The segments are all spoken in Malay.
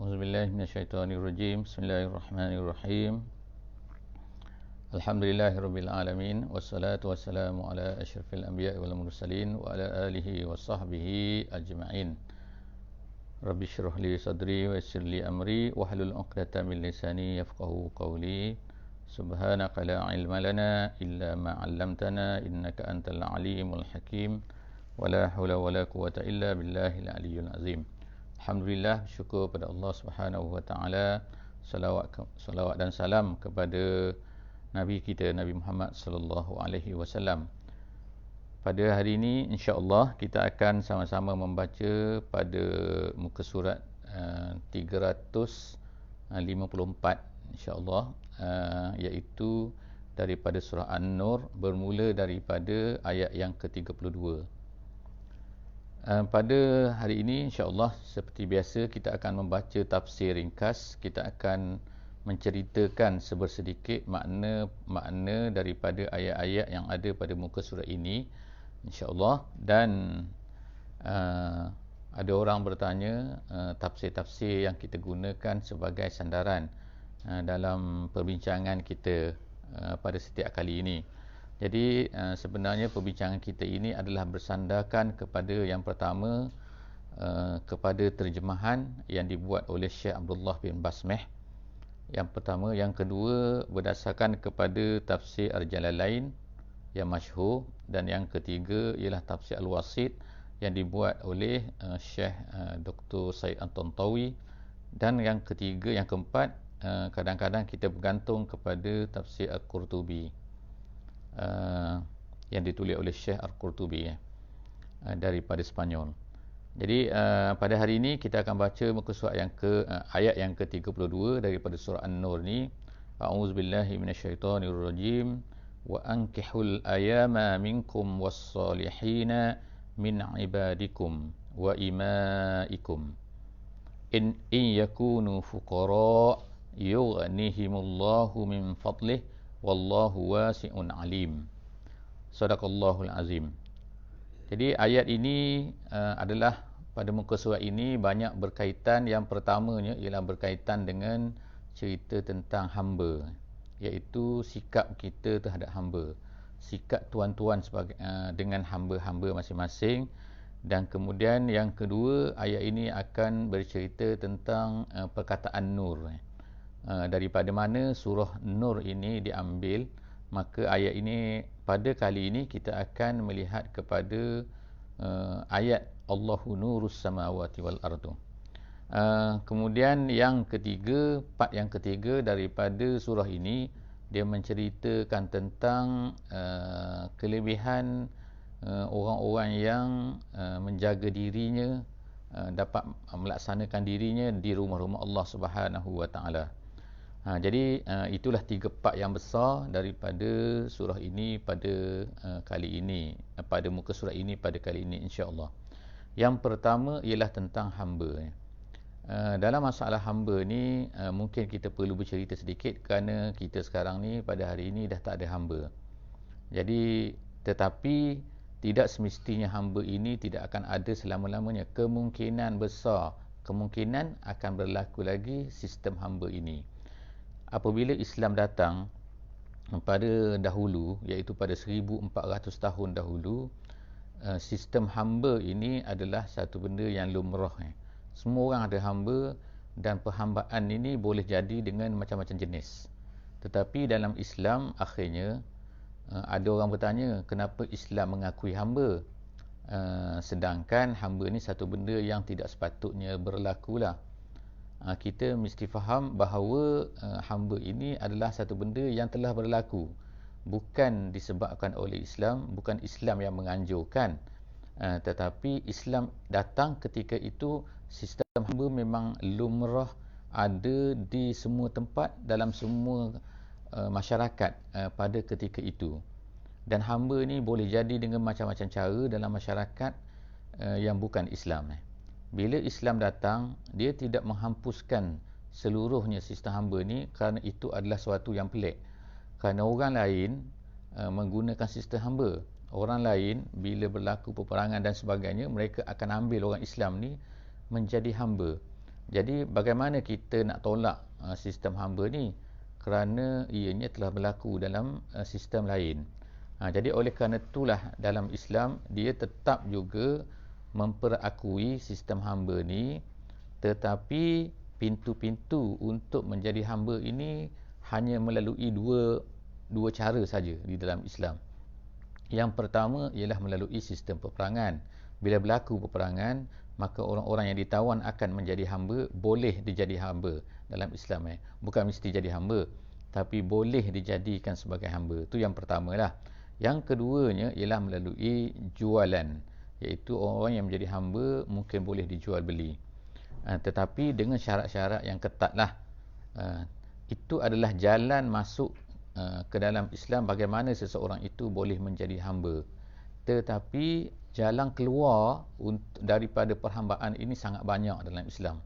Auzubillahi minasyaitonirrajim. Bismillahirrahmanirrahim. Alhamdulillahirabbil alamin wassalatu wassalamu ala asyrafil anbiya'i wal mursalin wa ala alihi wa sahbihi ajma'in. Rabbi shrah li sadri wa yassir li amri wahlul 'uqdatam min lisani yafqahu qawli. Subhanaka la ilma lana illa ma 'allamtana innaka antal alimul hakim. Wala haula wala quwwata illa billahil aliyyil azim. Alhamdulillah, syukur pada Allah Subhanahu wa taala. Salawat dan salam kepada Nabi kita Nabi Muhammad sallallahu alaihi wasallam. Pada hari ini insya-Allah kita akan sama-sama membaca pada muka surat 354 insya-Allah, iaitu daripada surah An-Nur, bermula daripada ayat yang ke-32. Pada hari ini insya-Allah seperti biasa kita akan membaca tafsir ringkas. Kita akan menceritakan sebersedikit makna daripada ayat-ayat yang ada pada muka surat ini insya-Allah. Dan ada orang bertanya tafsir-tafsir yang kita gunakan sebagai sandaran dalam perbincangan kita pada setiap kali ini. Jadi sebenarnya perbincangan kita ini adalah bersandarkan kepada yang pertama, kepada terjemahan yang dibuat oleh Syekh Abdullah bin Basmeh. Yang pertama, yang kedua berdasarkan kepada tafsir Al-Jalalain yang masyhur, dan yang ketiga ialah tafsir Al-Wasit yang dibuat oleh Syekh Dr. Said At-Tantawi, dan yang ketiga, yang keempat, kadang-kadang kita bergantung kepada tafsir Al-Qurtubi yang ditulis oleh Syekh Al-Qurtubi daripada Spanyol. Jadi pada hari ini kita akan baca muka surat ayat yang ke-32 daripada surah An-Nur ni. A'udzubillahi minasyaitonirrajim. Wa ankihul ayama minkum was-salihina min ibadikum wa imaikum in yakunu fuqara yughnihimullahu min fadlih wallahu wasi'un alim. Sadaqallahul azim. Jadi ayat ini adalah pada muka surat ini banyak berkaitan. Yang pertamanya ialah berkaitan dengan cerita tentang hamba, iaitu sikap kita terhadap hamba, sikap tuan-tuan sebagai dengan hamba-hamba masing-masing. Dan kemudian yang kedua, ayat ini akan bercerita tentang perkataan nur. Daripada mana surah Nur ini diambil, maka ayat ini pada kali ini kita akan melihat kepada ayat Allahu nurus samawati wal ardu. Kemudian yang ketiga, part yang ketiga daripada surah ini, dia menceritakan tentang kelebihan orang-orang yang menjaga dirinya, dapat melaksanakan dirinya di rumah-rumah Allah Subhanahu wa taala. Jadi itulah tiga part yang besar daripada surah ini pada kali ini, pada muka surah ini pada kali ini insya-Allah. Yang pertama ialah tentang hamba. Dalam masalah hamba ni mungkin kita perlu bercerita sedikit, kerana kita sekarang ni pada hari ini dah tak ada hamba. Jadi tetapi tidak semestinya hamba ini tidak akan ada selama-lamanya. Kemungkinan besar, kemungkinan akan berlaku lagi sistem hamba ini. Apabila Islam datang pada dahulu, iaitu pada 1400 tahun dahulu, sistem hamba ini adalah satu benda yang lumrah. Semua orang ada hamba, dan perhambaan ini boleh jadi dengan macam-macam jenis. Tetapi dalam Islam akhirnya ada orang bertanya, kenapa Islam mengakui hamba, sedangkan hamba ini satu benda yang tidak sepatutnya berlakulah. Kita mesti faham bahawa hamba ini adalah satu benda yang telah berlaku, bukan disebabkan oleh Islam, bukan Islam yang menganjurkan, tetapi Islam datang ketika itu. Sistem hamba memang lumrah, ada di semua tempat, dalam semua masyarakat pada ketika itu. Dan hamba ni boleh jadi dengan macam-macam cara dalam masyarakat yang bukan Islam. Bila Islam datang, dia tidak menghapuskan seluruhnya sistem hamba ni, kerana itu adalah suatu yang pelik. Kerana orang lain menggunakan sistem hamba. Orang lain bila berlaku peperangan dan sebagainya, mereka akan ambil orang Islam ni menjadi hamba. Jadi bagaimana kita nak tolak sistem hamba ni, kerana ianya telah berlaku dalam sistem lain. Jadi oleh kerana itulah dalam Islam dia tetap juga memperakui sistem hamba ni, tetapi pintu-pintu untuk menjadi hamba ini hanya melalui dua cara saja di dalam Islam. Yang pertama ialah melalui sistem peperangan. Bila berlaku peperangan, maka orang-orang yang ditawan akan menjadi hamba, boleh dijadi hamba dalam Islam. Bukan mesti jadi hamba, tapi boleh dijadikan sebagai hamba. Itu yang pertamalah. Yang keduanya ialah melalui jualan, iaitu orang yang menjadi hamba mungkin boleh dijual beli. Tetapi dengan syarat-syarat yang ketatlah. Itu adalah jalan masuk ke dalam Islam, bagaimana seseorang itu boleh menjadi hamba. Tetapi jalan keluar daripada perhambaan ini sangat banyak dalam Islam.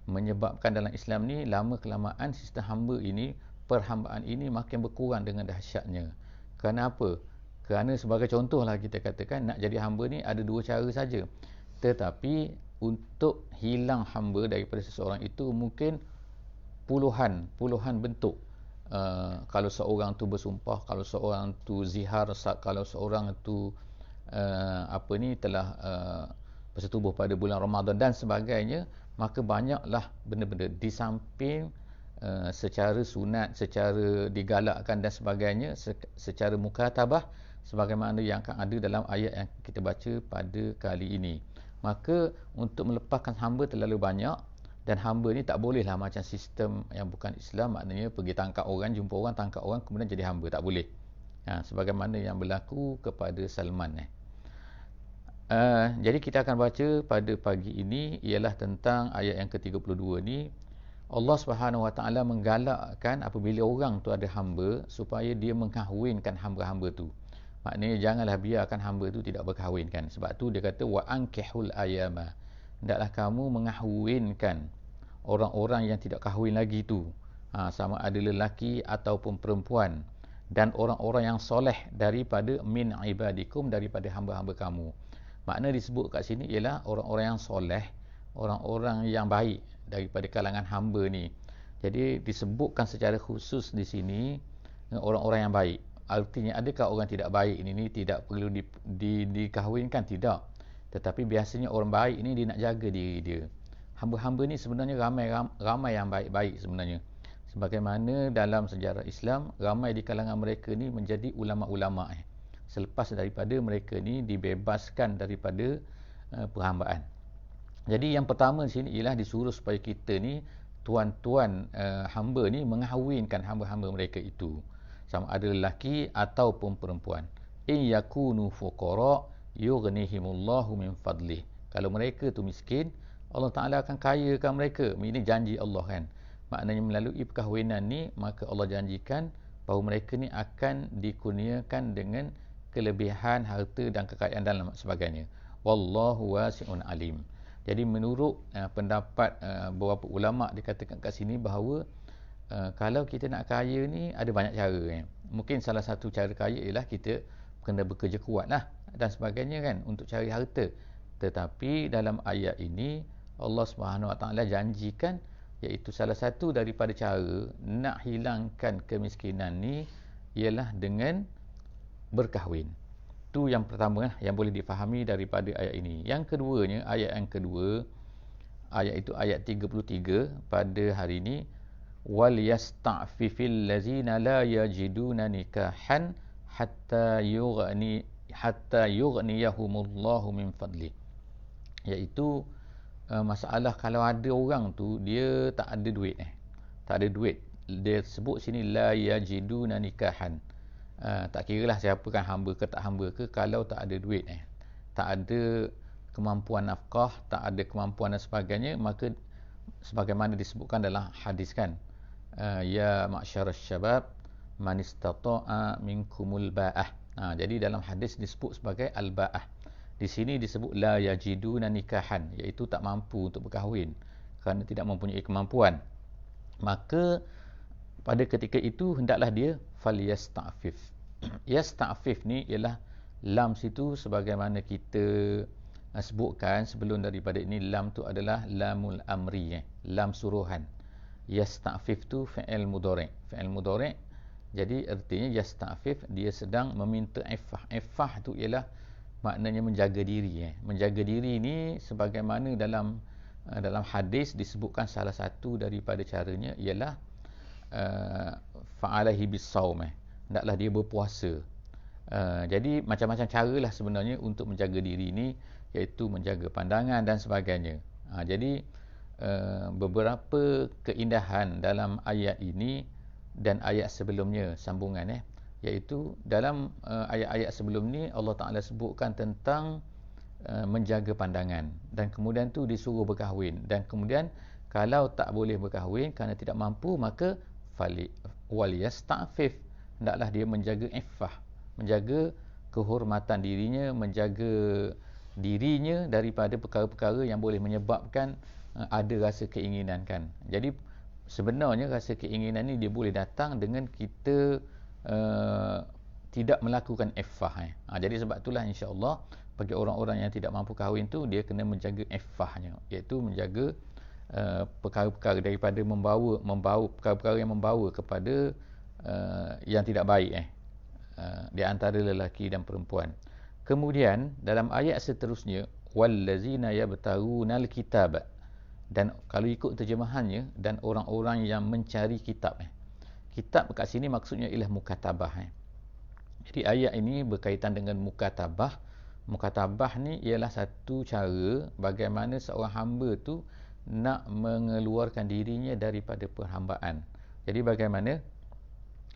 Menyebabkan dalam Islam ni lama kelamaan sistem hamba ini, perhambaan ini makin berkurang dengan dahsyatnya. Kenapa? Kerana sebagai contohlah kita katakan, nak jadi hamba ni ada dua cara saja. Tetapi untuk hilang hamba daripada seseorang itu mungkin puluhan bentuk. Kalau seorang tu bersumpah, kalau seorang tu zihar, kalau seorang tu telah bersetubuh pada bulan Ramadan dan sebagainya, maka banyaklah benda-benda di samping secara sunat, secara digalakkan dan sebagainya, secara mukatabah, sebagaimana yang akan ada dalam ayat yang kita baca pada kali ini. Maka untuk melepaskan hamba terlalu banyak, dan hamba ni tak bolehlah macam sistem yang bukan Islam, maknanya pergi tangkap orang, jumpa orang, tangkap orang, kemudian jadi hamba. Tak boleh. Sebagaimana yang berlaku kepada Salman. Jadi kita akan baca pada pagi ini ialah tentang ayat yang ke-32 ni. Allah Subhanahu Wa Taala menggalakkan apabila orang tu ada hamba, supaya dia mengkahwinkan hamba-hamba tu. Maknanya janganlah biarkan hamba tu tidak berkahwinkan. Sebab tu dia kata wa ankihul ayama. Hendaklah kamu mengahwinkan orang-orang yang tidak kahwin lagi tu, sama ada lelaki ataupun perempuan, dan orang-orang yang soleh daripada min ibadikum, daripada hamba-hamba kamu. Makna disebut kat sini ialah orang-orang yang soleh, orang-orang yang baik daripada kalangan hamba ni. Jadi disebutkan secara khusus di sini orang-orang yang baik. Artinya adakah orang tidak baik ini tidak perlu dikahwinkan? Tidak. Tetapi biasanya orang baik ini dia nak jaga diri dia. Hamba-hamba ni sebenarnya ramai yang baik-baik sebenarnya. Sebagaimana dalam sejarah Islam, ramai di kalangan mereka ni menjadi ulama-ulama selepas daripada mereka ni dibebaskan daripada perhambaan. Jadi yang pertama di sini ialah disuruh supaya kita ni, tuan-tuan hamba ni mengahwinkan hamba-hamba mereka itu, sama ada lelaki ataupun perempuan. In yakunu fuqara yughnihimullahu min fadlih. Kalau mereka tu miskin, Allah Ta'ala akan kayakan mereka. Ini janji Allah kan. Maknanya melalui perkahwinan ni, maka Allah janjikan bahawa mereka ni akan dikurniakan dengan kelebihan harta dan kekayaan dan sebagainya. Wallahu wasi'un alim. Jadi menurut pendapat beberapa ulama dikatakan kat sini bahawa kalau kita nak kaya ni ada banyak cara. Mungkin salah satu cara kaya ialah kita kena bekerja kuat lah dan sebagainya kan, untuk cari harta. Tetapi dalam ayat ini Allah Subhanahu Wa Taala janjikan, iaitu salah satu daripada cara nak hilangkan kemiskinan ni ialah dengan berkahwin. Itu yang pertama yang boleh difahami daripada ayat ini. Yang keduanya, ayat yang kedua, ayat itu ayat 33 pada hari ini, wal yasta'fifil ladzina la yajiduna nikahan hatta yughniyahumullahu min fadli. Iaitu masalah kalau ada orang tu dia tak ada duit tak ada duit, dia sebut sini la yajiduna nikahan. Tak kiralah siapa kan, hamba ke tak hamba ke, kalau tak ada duit tak ada kemampuan nafkah, tak ada kemampuan dan sebagainya, maka sebagaimana disebutkan dalam hadis kan, ya ma'syarasy syabab man istata'a minkumul ba'ah. Jadi dalam hadis disebut sebagai al-ba'ah. Di sini disebut la yajiduna nikahan, iaitu tak mampu untuk berkahwin kerana tidak mempunyai kemampuan. Maka pada ketika itu hendaklah dia falyasta'fif. Yasta'fif ni ialah lam situ sebagaimana kita sebutkan sebelum daripada ini, lam tu adalah lamul amri, lam suruhan. Yasta'fif tu fi'il mudhari'. Fi'il mudhari', jadi artinya yasta'fif, dia sedang meminta iffah. Iffah tu ialah maknanya menjaga diri. Menjaga diri ni sebagaimana dalam hadis disebutkan salah satu daripada caranya ialah fa'alaihi bis-saum, hendaklah dia berpuasa. Jadi macam-macam caralah sebenarnya untuk menjaga diri ni, iaitu menjaga pandangan dan sebagainya. Jadi beberapa keindahan dalam ayat ini dan ayat sebelumnya sambungan, iaitu dalam ayat-ayat sebelum ni Allah Ta'ala sebutkan tentang menjaga pandangan, dan kemudian tu disuruh berkahwin, dan kemudian kalau tak boleh berkahwin kerana tidak mampu, maka waliyasta'fif, hendaklah dia menjaga iffah, menjaga kehormatan dirinya, menjaga dirinya daripada perkara-perkara yang boleh menyebabkan ada rasa keinginan kan. Jadi sebenarnya rasa keinginan ni dia boleh datang dengan kita tidak melakukan iffah. Jadi sebab itulah insya-Allah bagi orang-orang yang tidak mampu kahwin tu, dia kena menjaga iffahnya, iaitu menjaga perkara-perkara daripada membawa perkara-perkara yang membawa kepada yang tidak baik di antara lelaki dan perempuan. Kemudian dalam ayat seterusnya, wallazina yabtarunal kitab, dan kalau ikut terjemahannya, dan orang-orang yang mencari kitab. Kitab kat sini maksudnya ialah mukatabah. Jadi ayat ini berkaitan dengan mukatabah. Mukatabah ni ialah satu cara bagaimana seorang hamba tu nak mengeluarkan dirinya daripada perhambaan. Jadi bagaimana?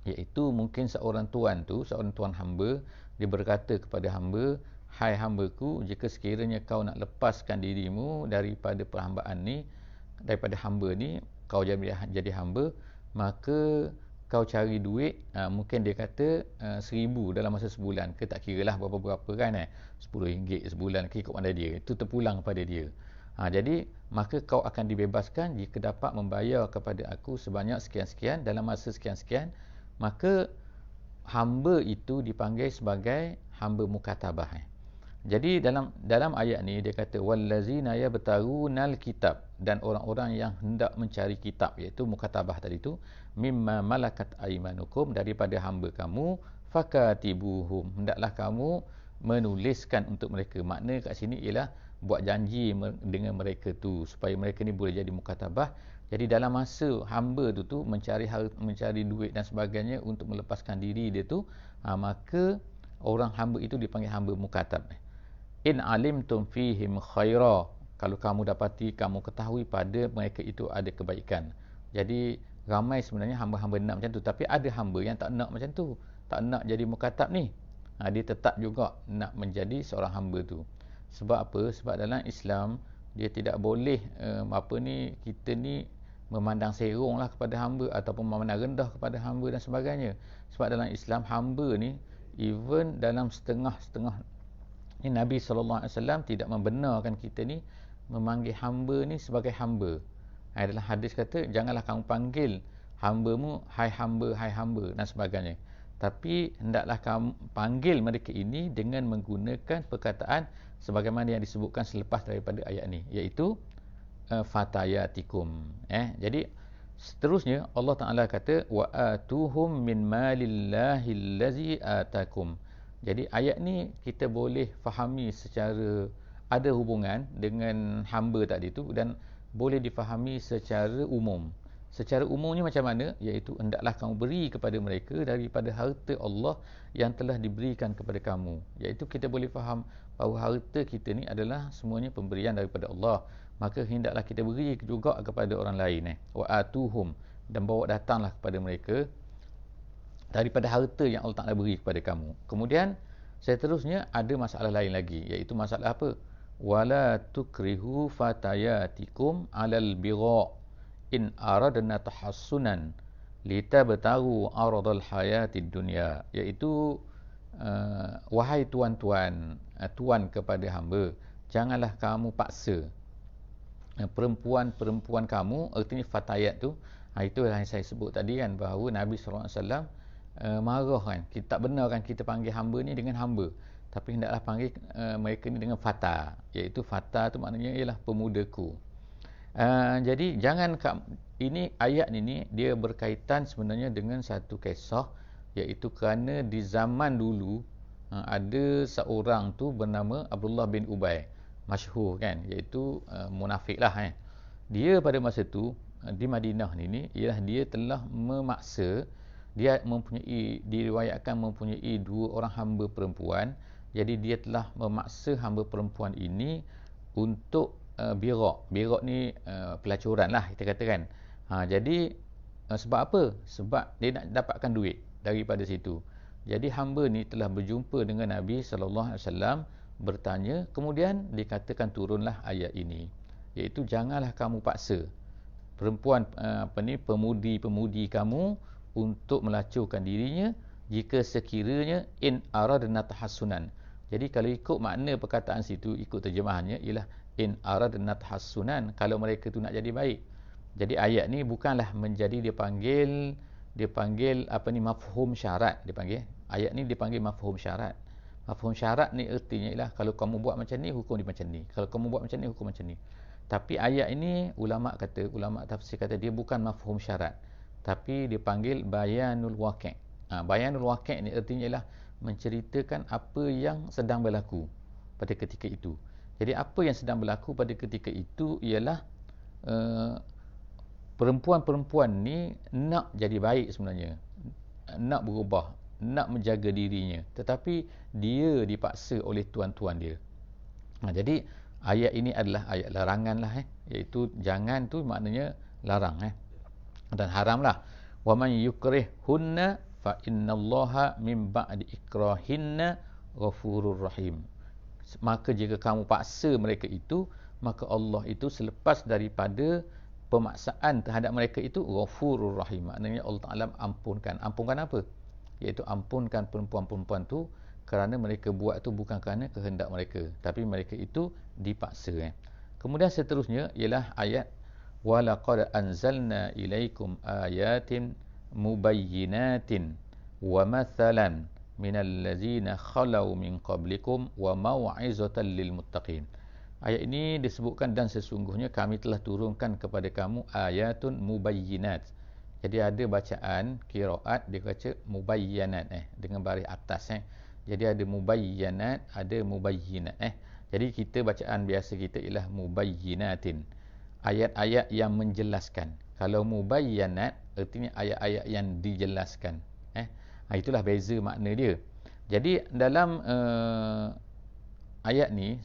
Iaitu mungkin seorang tuan hamba, dia berkata kepada hamba, hai hambaku, jika sekiranya kau nak lepaskan dirimu daripada perhambaan ni, daripada hamba ni, kau jadi hamba, maka kau cari duit, mungkin dia kata 1,000 dalam masa sebulan, ke tak kira lah berapa-berapa kan, RM10 sebulan, ke ikut pandai dia, itu terpulang kepada dia. Jadi maka kau akan dibebaskan jika dapat membayar kepada aku sebanyak sekian-sekian dalam masa sekian-sekian. Maka hamba itu dipanggil sebagai hamba mukatabah. Jadi dalam ayat ni dia kata wallazina yabtarunal kitab, dan orang-orang yang hendak mencari kitab, iaitu mukatabah tadi tu, mimma malakat aymanukum, daripada hamba kamu, fakatibuhum, hendaklah kamu menuliskan untuk mereka. Makna kat sini ialah buat janji dengan mereka tu supaya mereka ni boleh jadi mukatabah. Jadi dalam masa hamba tu mencari duit dan sebagainya untuk melepaskan diri dia tu, maka orang hamba itu dipanggil hamba mukatab. In alimtum fihim khaira, kalau kamu ketahui pada mereka itu ada kebaikan. Jadi ramai sebenarnya hamba-hamba nak macam tu, tapi ada hamba yang tak nak macam tu, tak nak jadi mukatab ni. Dia tetap juga nak menjadi seorang hamba tu. Sebab apa? Sebab dalam Islam dia tidak boleh kita ni memandang serong lah kepada hamba, ataupun memandang rendah kepada hamba dan sebagainya. Sebab dalam Islam hamba ni, even dalam setengah-setengah ni, Nabi SAW tidak membenarkan kita ni memanggil hamba ni sebagai hamba. Dalam hadis kata, janganlah kamu panggil hambamu hai hamba dan sebagainya, tapi hendaklah kamu panggil mereka ini dengan menggunakan perkataan sebagaimana yang disebutkan selepas daripada ayat ni, iaitu fatayatikum. Jadi seterusnya Allah Ta'ala kata wa atuhum min malillahi allazi atakum. Jadi ayat ni kita boleh fahami secara ada hubungan dengan hamba tadi tu, dan boleh difahami secara umum. Secara umumnya macam mana? Iaitu hendaklah kamu beri kepada mereka daripada harta Allah yang telah diberikan kepada kamu. Iaitu kita boleh faham bahawa harta kita ni adalah semuanya pemberian daripada Allah. Maka hendaklah kita beri juga kepada orang lain. Wa atuhum, dan bawa datanglah kepada mereka daripada harta yang Allah Ta'ala beri kepada kamu. Kemudian seterusnya ada masalah lain lagi, iaitu masalah apa? Wala tukrihu fatayatikum alal bigha in aradna tahassunan litabtaru aradal hayatid dunya. Iaitu wahai tuan-tuan, tuan kepada hamba, janganlah kamu paksa perempuan-perempuan kamu. Artinya fatayat tu, itulah yang saya sebut tadi kan, bahawa Nabi SAW marah kan, kita tak benar kan kita panggil hamba ni dengan hamba, tapi hendaklah panggil mereka ni dengan fata, iaitu fata tu maknanya ialah pemudaku. Jadi jangan ini ayat ini dia berkaitan sebenarnya dengan satu kisah, iaitu kerana di zaman dulu ada seorang tu bernama Abdullah bin Ubay, masyhur kan, iaitu munafik lah Dia pada masa tu di Madinah ni ialah dia telah memaksa, dia diriwayatkan mempunyai 2 orang hamba perempuan. Jadi dia telah memaksa hamba perempuan ini untuk birak. Birak ni pelacuran lah kita katakan. Jadi sebab apa? Sebab dia nak dapatkan duit daripada situ. Jadi hamba ni telah berjumpa dengan Nabi SAW, bertanya, kemudian dikatakan turunlah ayat ini, iaitu janganlah kamu paksa perempuan pemudi-pemudi kamu untuk melacurkan dirinya jika sekiranya in aradna tahassunan. Jadi kalau ikut makna perkataan situ, ikut terjemahannya ialah in aradna tahassunan, kalau mereka tu nak jadi baik. Jadi ayat ni bukanlah menjadi dipanggil mafhum syarat, ayat ni dipanggil mafhum syarat. Mafhum syarat ni ertinya ialah kalau kamu buat macam ni, hukum dia macam ni. Kalau kamu buat macam ni, hukum macam ni. Tapi ayat ini ulama tafsir kata dia bukan mafhum syarat, tapi dipanggil bayanul waqi'. Bayanul waqi' ni artinya ialah menceritakan apa yang sedang berlaku pada ketika itu. Jadi apa yang sedang berlaku pada ketika itu ialah perempuan-perempuan ni nak jadi baik sebenarnya, nak berubah, nak menjaga dirinya, tetapi dia dipaksa oleh tuan-tuan dia. Jadi ayat ini adalah ayat larangan lah iaitu jangan tu maknanya larang dan haram lah. Wa man yukrihunna fa innallaha min ba'di ikrahinna ghafurur rahim. Maka jika kamu paksa mereka itu, maka Allah itu selepas daripada pemaksaan terhadap mereka itu ghafurur rahim, maknanya Allah Taala ampunkan apa? Iaitu ampunkan perempuan-perempuan tu kerana mereka buat tu bukan kerana kehendak mereka, tapi mereka itu dipaksa. Kemudian seterusnya ialah ayat walaqad anzalna ilaikum ayatin mubayyinatin wa mathalan minal ladzina khalau min qablikum wa mau'izatan lil muttaqin. Ayat ini disebutkan dan sesungguhnya kami telah turunkan kepada kamu ayatun mubayyinat. Jadi ada bacaan qiraat dia baca mubayyanat dengan baris atas Jadi ada mubayyanat, ada mubayyinat Jadi kita bacaan biasa kita ialah mubayyinatin, ayat-ayat yang menjelaskan. Kalau mubayyanat artinya ayat-ayat yang dijelaskan. Itulah beza makna dia. Jadi dalam ayat ni,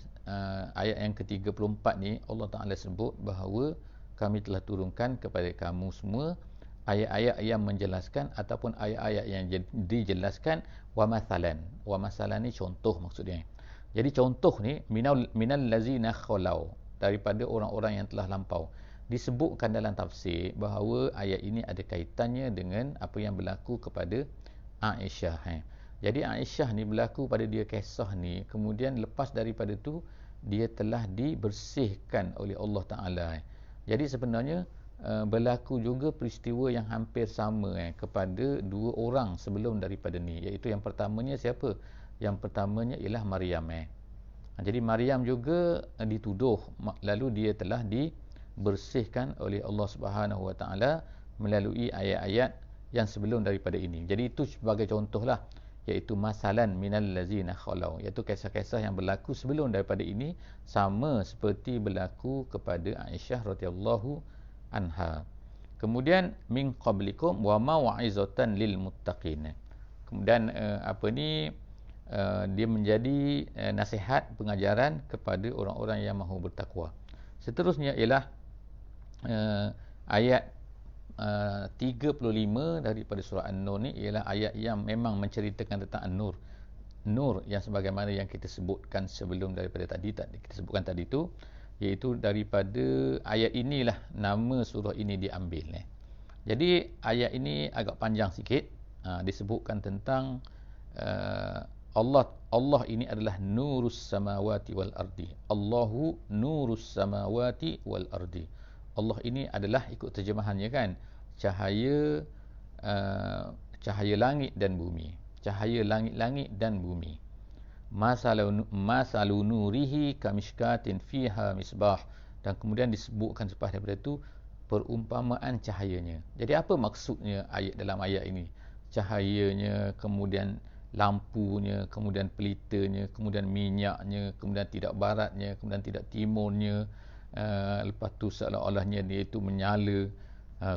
ayat yang ke-34 ni, Allah Ta'ala sebut bahawa kami telah turunkan kepada kamu semua ayat-ayat yang menjelaskan ataupun ayat-ayat yang dijelaskan. Wa mathalan ni contoh maksudnya. Jadi contoh ni minal lazina khalau, daripada orang-orang yang telah lampau. Disebutkan dalam tafsir bahawa ayat ini ada kaitannya dengan apa yang berlaku kepada Aisyah. Jadi Aisyah ni berlaku pada dia kisah ni, kemudian lepas daripada tu dia telah dibersihkan oleh Allah Ta'ala. Jadi sebenarnya berlaku juga peristiwa yang hampir sama kepada 2 orang sebelum daripada ni, iaitu yang pertamanya siapa? Yang pertamanya ialah Maryam. Jadi Maryam juga dituduh, lalu dia telah dibersihkan oleh Allah Subhanahu Wa Ta'ala melalui ayat-ayat yang sebelum daripada ini. Jadi itu sebagai contohlah, iaitu masalan minal lazina khalau, iaitu kisah-kisah yang berlaku sebelum daripada ini sama seperti berlaku kepada Aisyah radhiyallahu anha. Kemudian min qablikum wa mau'izatan lil muttaqin. Kemudian dia menjadi nasihat, pengajaran kepada orang-orang yang mahu bertakwa. Seterusnya ialah ayat 35 daripada surah An-Nur ni ialah ayat yang memang menceritakan tentang An-Nur. Nur yang sebagaimana yang kita sebutkan sebelum daripada tadi, kita sebutkan tadi tu, iaitu daripada ayat inilah nama surah ini diambil. Jadi ayat ini agak panjang sikit. Disebutkan tentang Allah ini adalah nurus samawati wal ardi. Allahu nurus samawati wal ardi. Allah ini adalah, ikut terjemahannya kan, cahaya langit dan bumi. Cahaya langit-langit dan bumi. masalu nurihi kamishkatin fiha misbah. Dan kemudian disebutkan selepas daripada itu perumpamaan cahayanya. Jadi apa maksudnya ayat dalam ayat ini? Cahayanya, kemudian lampunya, kemudian pelitanya, kemudian minyaknya, kemudian tidak baratnya, kemudian tidak timurnya, lepas tu seolah-olahnya dia itu menyala,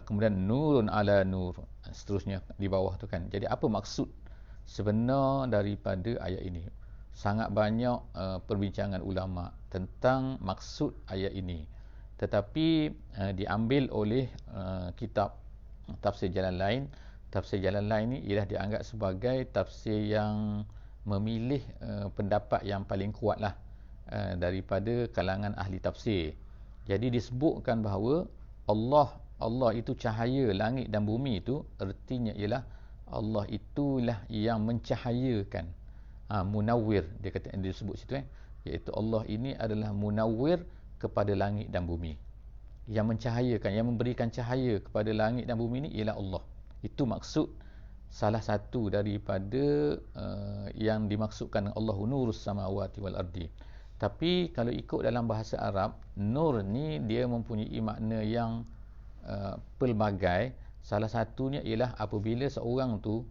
kemudian nurun ala nur, seterusnya di bawah tu kan. Jadi apa maksud sebenar daripada ayat ini? Sangat banyak perbincangan ulama tentang maksud ayat ini, tetapi diambil oleh kitab tafsir jalan lain. Tafsir jalan lain ni ialah dianggap sebagai tafsir yang memilih pendapat yang paling kuat lah daripada kalangan ahli tafsir. Jadi disebutkan bahawa Allah itu cahaya langit dan bumi itu, artinya ialah Allah itulah yang mencahayakan. Munawwir, dia kata, dia sebut situ iaitu Allah ini adalah munawwir kepada langit dan bumi. Yang mencahayakan, yang memberikan cahaya kepada langit dan bumi ini ialah Allah. Itu maksud salah satu daripada yang dimaksudkan Allahu nurus samawati wal ardi. Tapi kalau ikut dalam bahasa Arab, nur ni dia mempunyai makna yang pelbagai. Salah satunya ialah apabila seorang tu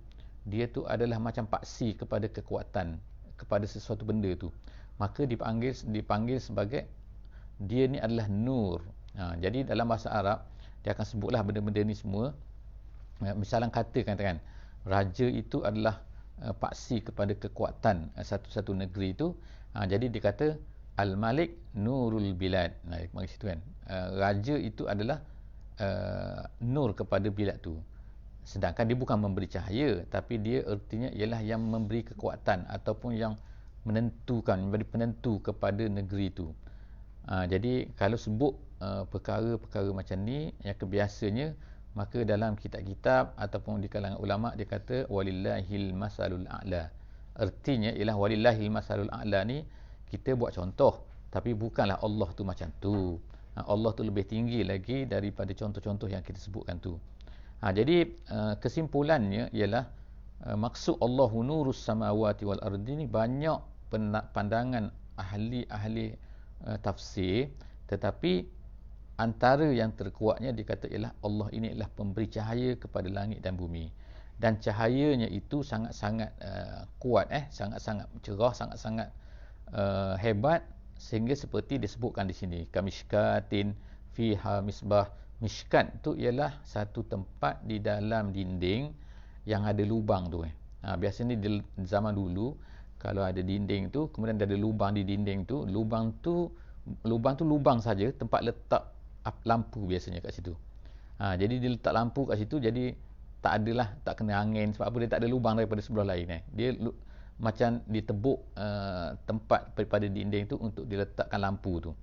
dia tu adalah macam paksi kepada kekuatan, kepada sesuatu benda tu, maka dipanggil sebagai dia ni adalah nur. Jadi dalam bahasa Arab dia akan sebutlah benda-benda ni semua. Misalnya katakan raja itu adalah paksi kepada kekuatan satu-satu negeri itu. Jadi dia kata al-malik nurul bilad. Mari situ kan. Raja itu adalah nur kepada bilad tu. Sedangkan dia bukan memberi cahaya, tapi dia artinya ialah yang memberi kekuatan ataupun yang menentukan, memberi penentu kepada negeri itu. Jadi kalau sebut perkara-perkara macam ni yang kebiasanya, maka dalam kitab-kitab ataupun di kalangan ulama dia kata walillahil masalul a'la. Artinya ialah walillahil masalul a'la ni kita buat contoh, tapi bukanlah Allah tu macam tu. Allah tu lebih tinggi lagi daripada contoh-contoh yang kita sebutkan tu. Jadi kesimpulannya ialah maksud Allahu nurus samawati wal ardi ni banyak pandangan ahli-ahli tafsir, tetapi antara yang terkuatnya dikata ialah Allah ini adalah pemberi cahaya kepada langit dan bumi, dan cahayanya itu sangat-sangat kuat, sangat-sangat cerah, sangat-sangat hebat, sehingga seperti disebutkan di sini kamishkatin fiha misbah. Mishkat tu ialah satu tempat di dalam dinding yang ada lubang tu. Biasanya di zaman dulu kalau ada dinding tu, kemudian ada lubang di dinding tu, lubang tu lubang saja, tempat letak lampu biasanya kat situ. Jadi dia letak lampu kat situ, jadi tak kena angin. Sebab apa? Dia tak ada lubang daripada sebelah lain. Dia macam ditebuk tempat daripada dinding tu untuk diletakkan lampu tu.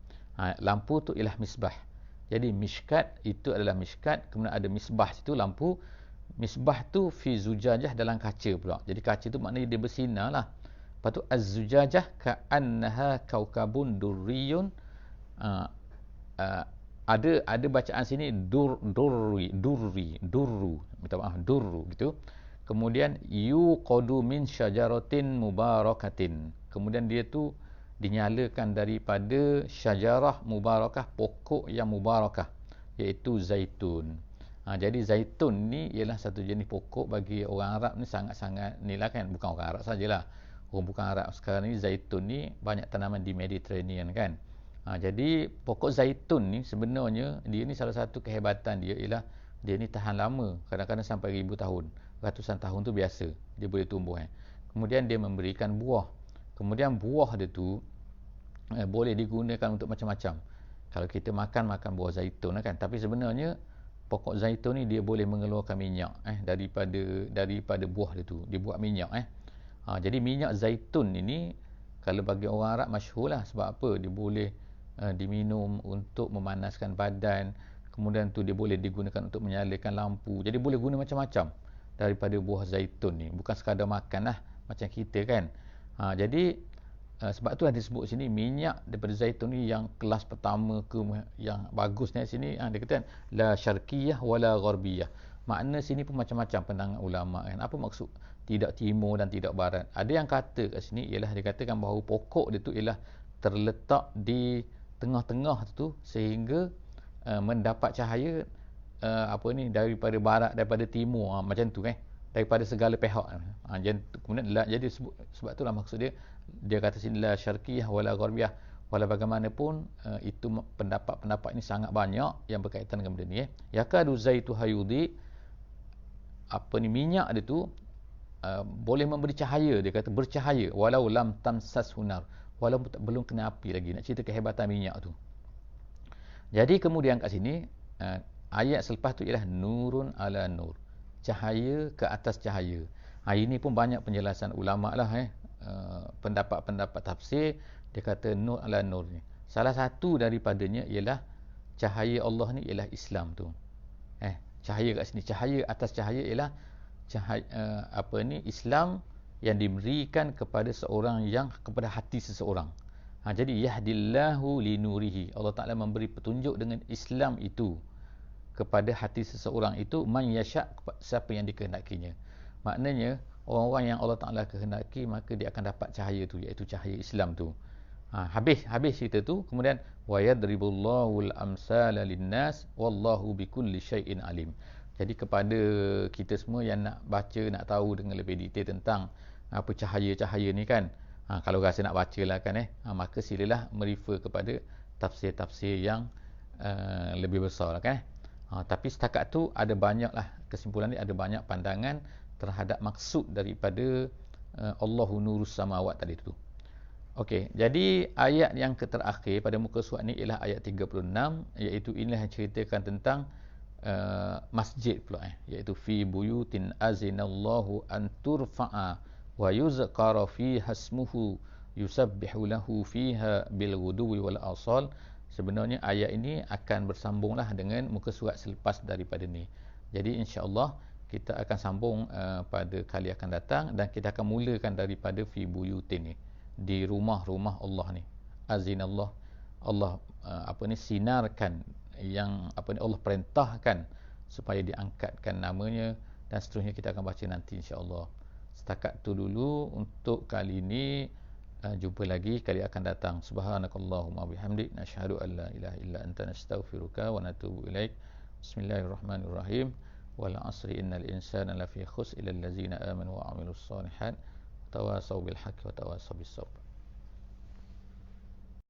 Lampu tu ialah misbah. Jadi mishkat itu adalah mishkat, kemudian ada misbah situ lampu. Misbah tu fi zujajah, dalam kaca pula. Jadi kaca tu maknanya dia bersinar lah. Lepas tu az-zujajah ka'annaha kaukabun durriyun. Ada bacaan sini durru, minta maaf, durru gitu. Kemudian yuqadu min syajaratin mubarakatin. Kemudian dia tu dinyalakan daripada syajarah mubarakah, pokok yang mubarakah, iaitu zaitun. Jadi zaitun ni ialah satu jenis pokok bagi orang Arab ni sangat-sangat ni lah kan. Bukan orang Arab sajalah, orang bukan Arab sekarang ni zaitun ni banyak tanaman di Mediterranean kan. Jadi pokok zaitun ni sebenarnya dia ni salah satu kehebatan dia ialah dia ni tahan lama, kadang-kadang sampai 1000 tahun, ratusan tahun tu biasa dia boleh tumbuh. Kemudian dia memberikan buah. Kemudian buah dia tu boleh digunakan untuk macam-macam. Kalau kita makan buah zaitun kan, tapi sebenarnya pokok zaitun ni dia boleh mengeluarkan minyak daripada buah dia tu. Dia buat minyak. Jadi minyak zaitun ini kalau bagi orang Arab masyhur lah. Sebab apa? Dia boleh diminum untuk memanaskan badan. Kemudian tu dia boleh digunakan untuk menyalakan lampu. Jadi boleh guna macam-macam daripada buah zaitun ni. Bukan sekadar makan lah macam kita kan. Jadi sebab tu ada disebut sini minyak daripada zaitun ni yang kelas pertama ke yang bagus ni sini. Dia kata la syarqiyah wala gharbiyah, makna sini pun macam-macam pandangan ulama kan. Apa maksud tidak timur dan tidak barat? Ada yang kata kat sini ialah dia katakan bahawa pokok dia tu ialah terletak di tengah-tengah tu sehingga mendapat cahaya daripada barat, daripada timur, macam tu kan, daripada segala pihak. Kemudian jadi sebab itulah maksud dia kata sini la syarqiyah wala gharbiyah, walau bagaimanapun itu pendapat-pendapat ini sangat banyak yang berkaitan dengan benda ni. Yakadu zaitu hayudi, minyak dia tu boleh memberi cahaya, dia kata bercahaya walau lam tamsas hunar, walau belum kena api lagi. Nak cerita kehebatan minyak tu. Jadi kemudian kat sini ayat selepas tu ialah nurun ala nur, cahaya ke atas cahaya. Ini pun banyak penjelasan ulama lah pendapat-pendapat tafsir. Dia kata nur ala nur ni, salah satu daripadanya ialah cahaya Allah ni ialah Islam tu. Cahaya kat sini, cahaya atas cahaya ialah cahaya Islam yang diberikan kepada seorang, yang kepada hati seseorang. Jadi yahdillahu linurihi, Allah Ta'ala memberi petunjuk dengan Islam itu kepada hati seseorang itu, man yasha', siapa yang dikehendakinya. Maknanya orang-orang yang Allah Ta'ala kehendaki, maka dia akan dapat cahaya tu, iaitu cahaya Islam tu. Habis cerita tu, kemudian wa yadribullahu al-amsala linnas wallahu bikulli syai'in alim. Jadi kepada kita semua yang nak baca, nak tahu dengan lebih detail tentang apa cahaya-cahaya ni kan, kalau rasa nak baca lah kan, maka silalah merefer kepada tafsir-tafsir yang lebih besar lah kan. Tapi setakat tu ada banyak lah kesimpulan ni, ada banyak pandangan terhadap maksud daripada Allahu nurus samawat tadi tu. Okey, jadi ayat yang terakhir pada muka surat ni ialah ayat 36, iaitu inilah yang ceritakan tentang masjid pula, iaitu fi buyutin azinallahu an turfa'a wa yuzkara fiha ismuhu yusabbihu lahu fiha bil ghuduwi wal asal. Sebenarnya ayat ini akan bersambunglah dengan muka surat selepas daripada ni. Jadi insya-Allah kita akan sambung pada kali akan datang, dan kita akan mulakan daripada fi buyutin ni, di rumah-rumah Allah ni. Azinallah, Allah sinarkan, yang Allah perintahkan supaya diangkatkan namanya, dan seterusnya kita akan baca nanti insya-Allah. Setakat tu dulu untuk kali ini. Jumpa lagi kali akan datang. Subhanakallahumma bihamdik, nasyhadu an la ilaha illa anta, nastaghfiruka wa natubu ilaik. Bismillahirrahmanirrahim. Wal 'asri innal insana lafi khusr illa allazina amanu wa 'amilus shalihat, tawasaw bil haqqi wa tawasaw bis sabr.